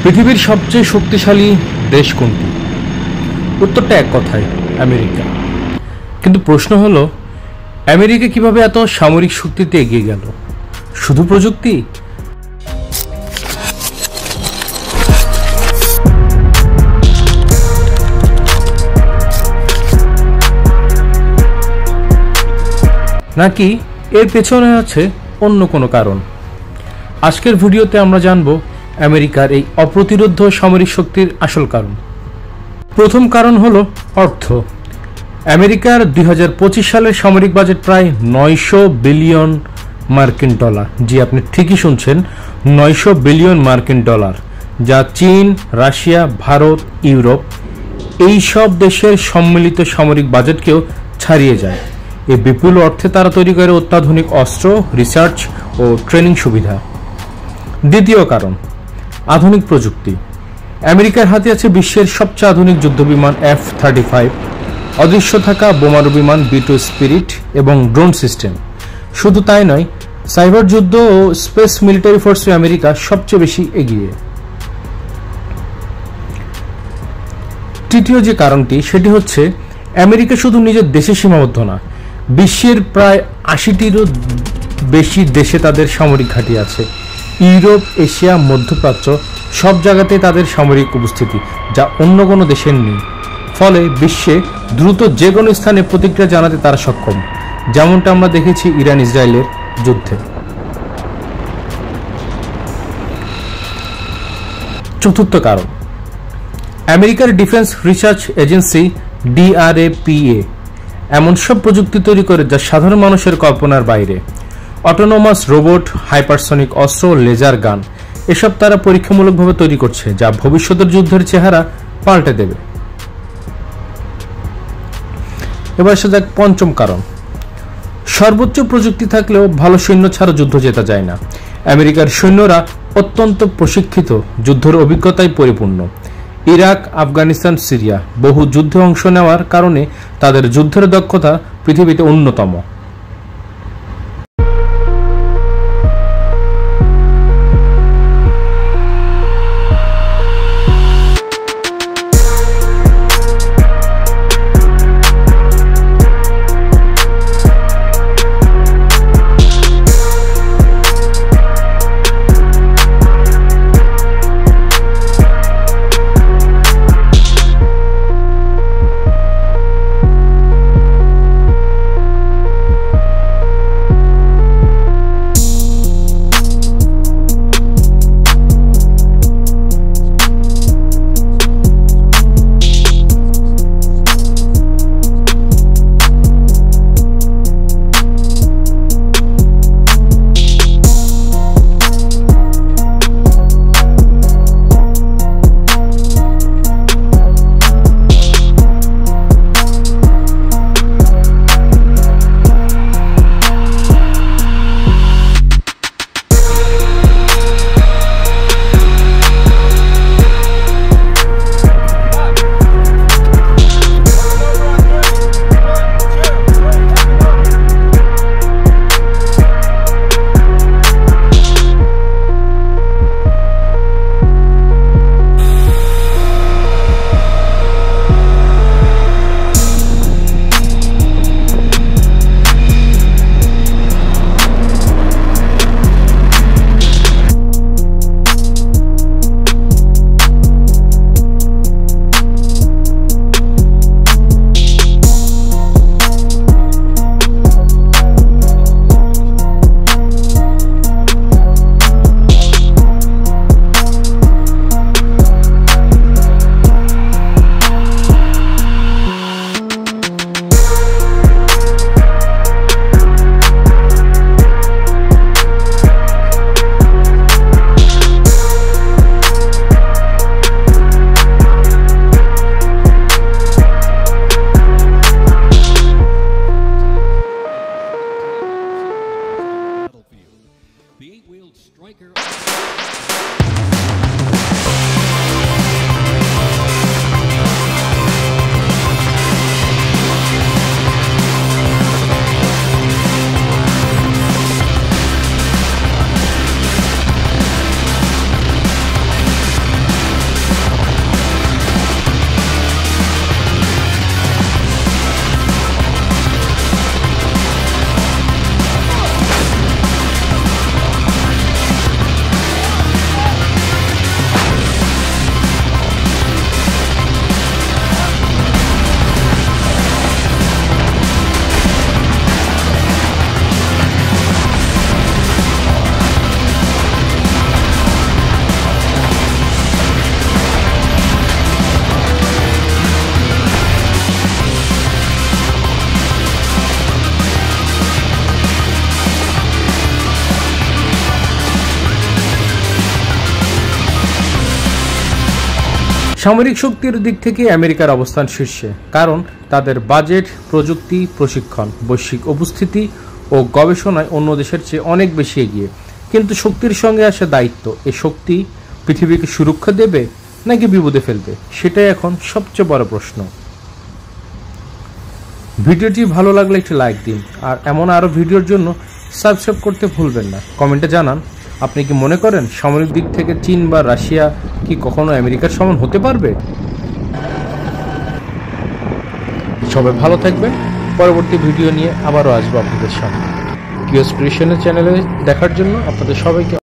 পৃথিবীর সবচেয়ে শক্তিশালী দেশ কোনটি? উত্তরটা এক কথায়, আমেরিকা। কিন্তু প্রশ্ন হলো, আমেরিকা কিভাবে এত সামরিক শক্তিতে এগিয়ে গেল? শুধু প্রযুক্তি? নাকি এর পেছনে আছে অন্য কোনো কারণ? আজকের ভিডিওতে আমরা জানব আমেরিকার এই অপ্রতিরোধ্য সামরিক শক্তির আসল কারণ। প্রথম কারণ হলো অর্থ। আমেরিকার 2025 সালের সামরিক বাজেট প্রায় 900 বিলিয়ন মার্কিন ডলার। জি, আপনি ঠিকই শুনছেন, 900 বিলিয়ন মার্কিন ডলার, যা চীন, রাশিয়া, ভারত, ইউরোপ এই সব দেশের সম্মিলিত সামরিক বাজেটকেও ছাড়িয়ে যায়। এই বিপুল অর্থে তারা তৈরি করে অত্যাধুনিক অস্ত্র, রিসার্চ ও ট্রেনিং সুবিধা। দ্বিতীয় কারণ, আধুনিক প্রযুক্তি। আমেরিকার হাতে আছে বিশ্বের সবচেয়ে আধুনিক যুদ্ধবিমান F-35, অদৃশ্য থাকা বোমারু বিমান B-2 স্পিরিট এবং ড্রোন সিস্টেম। শুধু তাই নয়, সাইবার যুদ্ধ ও স্পেস মিলিটারি ফোর্সে আমেরিকা সবচেয়ে বেশি এগিয়ে। তৃতীয় যে কারণটি, সেটি হচ্ছে আমেরিকা শুধু নিজের দেশে সীমাবদ্ধ না, বিশ্বের প্রায় 80টিরও বেশি দেশে তাদের সামরিক ঘাঁটি আছে। ইউরোপ, এশিয়া, মধ্যপ্রাচ্য সব জায়গাতে তাদের সামরিক উপস্থিতি, যা অন্য কোনো দেশের নেই। ফলে বিশ্বে দ্রুত যে কোনো স্থানে প্রতিক্রিয়া জানাতে তারা সক্ষম, যেমনটা আমরা দেখেছি ইরান ইসরায়েলের যুদ্ধে। চতুর্থ কারণ, আমেরিকার ডিফেন্স রিসার্চ এজেন্সি DRAPA এমন সব প্রযুক্তি তৈরি করে যা সাধারণ মানুষের কল্পনার বাইরে। অটোনোমাস রোবট, হাইপারসনিক অস্ত্র, লেজার গান, এসব তারা পরীক্ষামূলকভাবে তৈরি করছে, যা ভবিষ্যতের যুদ্ধের চেহারা পাল্টে দেবে। এবার আসা যাক পঞ্চম কারণ, সর্বোচ্চ প্রযুক্তি থাকলেও ভালো সৈন্য ছাড়া যুদ্ধ জেতা যায় না। আমেরিকার সৈন্যরা অত্যন্ত প্রশিক্ষিত, যুদ্ধের অভিজ্ঞতায় পরিপূর্ণ। ইরাক, আফগানিস্তান, সিরিয়া বহু যুদ্ধে অংশ নেওয়ার কারণে তাদের যুদ্ধের দক্ষতা পৃথিবীতে অন্যতম। সামরিক শক্তির দিক থেকে আমেরিকার অবস্থান শীর্ষে, কারণ তাদের বাজেট, প্রযুক্তি, প্রশিক্ষণ, বৈশ্বিক উপস্থিতি ও গবেষণায় অন্য দেশের চেয়ে অনেক বেশি এগিয়ে। কিন্তু শক্তির সঙ্গে আসে দায়িত্ব। এই শক্তি পৃথিবীকে সুরক্ষা দেবে নাকি বিপদে ফেলবে, সেটাই এখন সবচেয়ে বড় প্রশ্ন। ভিডিওটি ভালো লাগলে একটি লাইক দিন, আর এমন আরও ভিডিওর জন্য সাবস্ক্রাইব করতে ভুলবেন না। কমেন্টে জানান আপনি কি মনে করেন সামরিক দিক থেকে চীন বা রাশিয়া কি কখনো আমেরিকার সমান হতে পারবে? সবাই ভালো থাকবেন। পরবর্তী ভিডিও নিয়ে আবারও আসবো আপনাদের সামনে। কিওস ক্রিয়েশনের চ্যানেলে দেখার জন্য আপনাদের সবাইকে